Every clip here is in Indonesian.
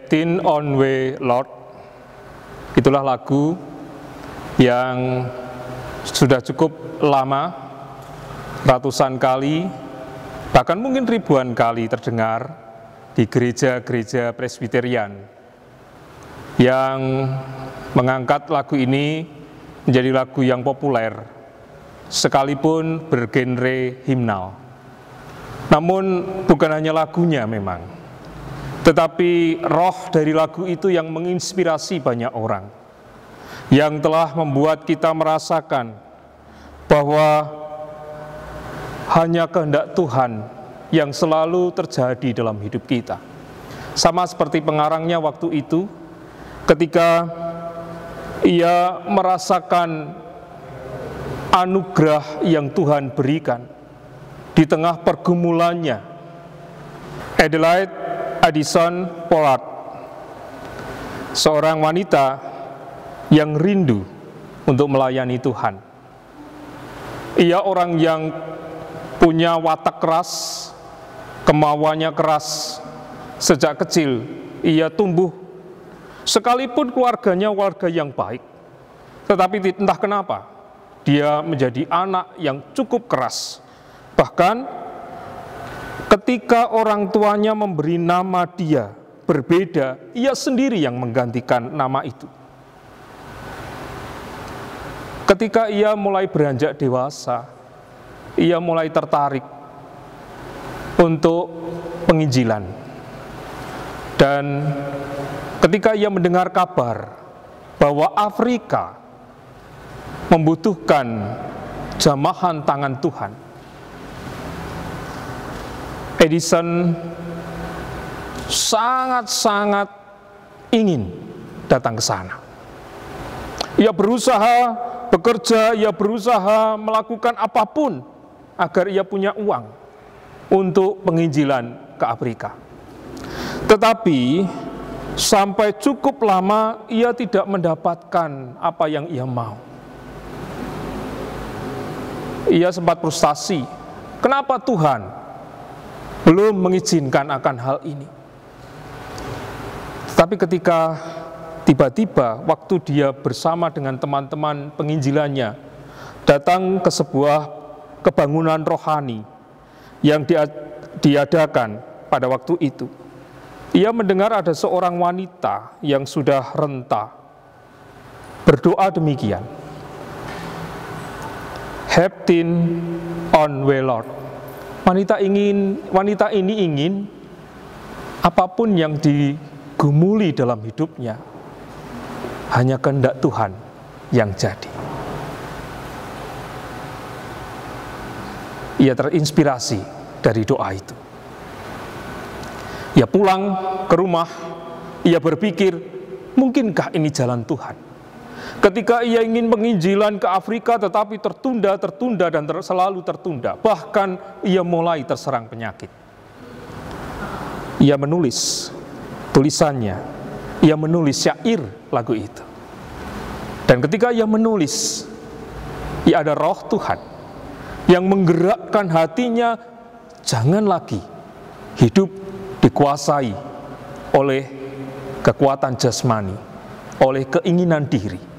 Heading on Way Lord, itulah lagu yang sudah cukup lama, ratusan kali, bahkan mungkin ribuan kali terdengar di gereja-gereja Presbyterian yang mengangkat lagu ini menjadi lagu yang populer, sekalipun bergenre himnal. Namun bukan hanya lagunya memang, tetapi roh dari lagu itu yang menginspirasi banyak orang, yang telah membuat kita merasakan bahwa hanya kehendak Tuhan yang selalu terjadi dalam hidup kita. Sama seperti pengarangnya waktu itu, ketika ia merasakan anugerah yang Tuhan berikan di tengah pergumulannya. Adelaide Addison Pollard, seorang wanita yang rindu untuk melayani Tuhan. Ia orang yang punya watak keras, kemauannya keras. Sejak kecil ia tumbuh, sekalipun keluarganya warga yang baik, tetapi entah kenapa dia menjadi anak yang cukup keras. Bahkan ketika orang tuanya memberi nama dia berbeda, ia sendiri yang menggantikan nama itu. Ketika ia mulai beranjak dewasa, ia mulai tertarik untuk penginjilan. Dan ketika ia mendengar kabar bahwa Afrika membutuhkan jamahan tangan Tuhan, Addison sangat-sangat ingin datang ke sana. Ia berusaha bekerja, ia berusaha melakukan apapun agar ia punya uang untuk penginjilan ke Afrika. Tetapi sampai cukup lama ia tidak mendapatkan apa yang ia mau. Ia sempat frustasi. Kenapa Tuhan belum mengizinkan akan hal ini? Tapi ketika tiba-tiba waktu dia bersama dengan teman-teman penginjilannya datang ke sebuah kebangunan rohani yang diadakan pada waktu itu, ia mendengar ada seorang wanita yang sudah renta berdoa demikian, "Heading on Way Lord." Wanita ini ingin apapun yang digumuli dalam hidupnya, hanya kehendak Tuhan yang jadi. Ia terinspirasi dari doa itu. Ia pulang ke rumah, ia berpikir, mungkinkah ini jalan Tuhan? Ketika ia ingin penginjilan ke Afrika tetapi tertunda dan selalu tertunda. Bahkan ia mulai terserang penyakit. Ia menulis tulisannya, ia menulis syair lagu itu. Dan ketika ia menulis, ia ada roh Tuhan yang menggerakkan hatinya, jangan lagi hidup dikuasai oleh kekuatan jasmani, oleh keinginan diri.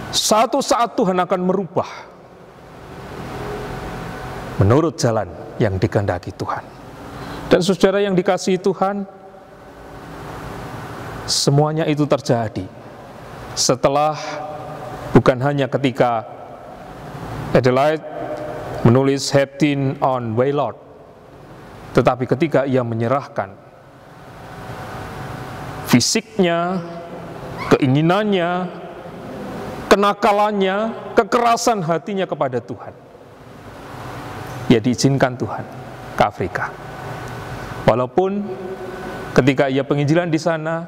Satu saat Tuhan akan merubah menurut jalan yang dikehendaki Tuhan. Dan saudara yang dikasihi Tuhan, semuanya itu terjadi setelah, bukan hanya ketika Adelaide menulis Heading on Way Lord, tetapi ketika ia menyerahkan fisiknya, keinginannya, kenakalannya, kekerasan hatinya kepada Tuhan. Ya, diizinkan Tuhan ke Afrika. Walaupun ketika ia penginjilan di sana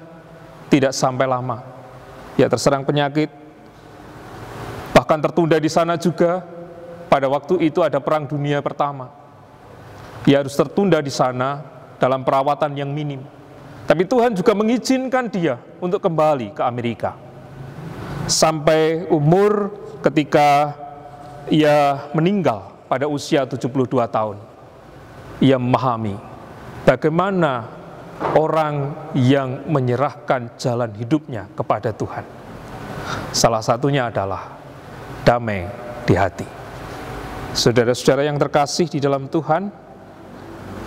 tidak sampai lama. Ia terserang penyakit, bahkan tertunda di sana juga. Pada waktu itu ada Perang Dunia Pertama. Ia harus tertunda di sana dalam perawatan yang minim. Tapi Tuhan juga mengizinkan dia untuk kembali ke Amerika. Sampai umur ketika ia meninggal pada usia 72 tahun. Ia memahami bagaimana orang yang menyerahkan jalan hidupnya kepada Tuhan. Salah satunya adalah damai di hati. Saudara-saudara yang terkasih di dalam Tuhan,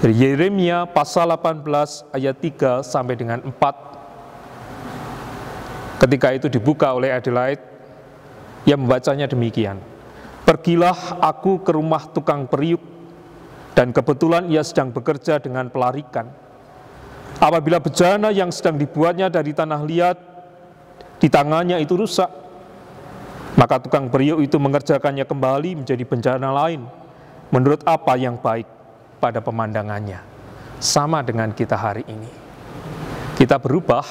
dari Yeremia pasal 18 ayat 3 sampai dengan 4, ketika itu dibuka oleh Adelaide, ia membacanya demikian. Pergilah aku ke rumah tukang periuk, dan kebetulan ia sedang bekerja dengan pelarikan. Apabila bejana yang sedang dibuatnya dari tanah liat di tangannya itu rusak, maka tukang periuk itu mengerjakannya kembali menjadi bejana lain, menurut apa yang baik pada pemandangannya. Sama dengan kita hari ini. Kita berubah,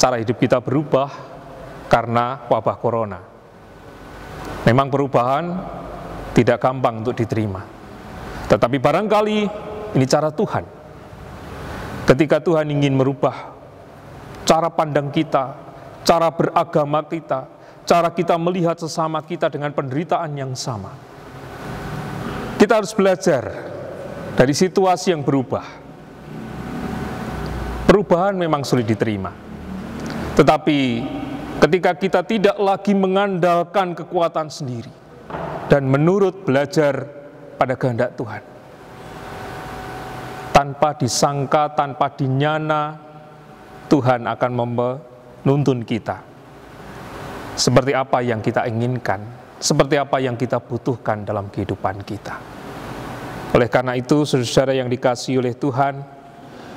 cara hidup kita berubah karena wabah corona. Memang perubahan tidak gampang untuk diterima. Tetapi barangkali ini cara Tuhan. Ketika Tuhan ingin merubah cara pandang kita, cara beragama kita, cara kita melihat sesama kita dengan penderitaan yang sama. Kita harus belajar dari situasi yang berubah. Perubahan memang sulit diterima. Tetapi ketika kita tidak lagi mengandalkan kekuatan sendiri dan menurut belajar pada kehendak Tuhan, tanpa disangka, tanpa dinyana, Tuhan akan menuntun kita seperti apa yang kita inginkan, seperti apa yang kita butuhkan dalam kehidupan kita. Oleh karena itu, saudara yang dikasihi oleh Tuhan,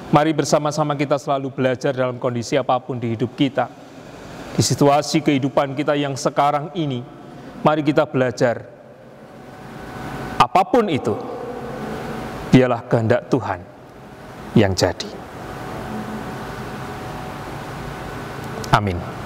mari bersama-sama kita selalu belajar dalam kondisi apapun di hidup kita. Di situasi kehidupan kita yang sekarang ini, mari kita belajar. Apapun itu, biarlah kehendak Tuhan yang jadi. Amin.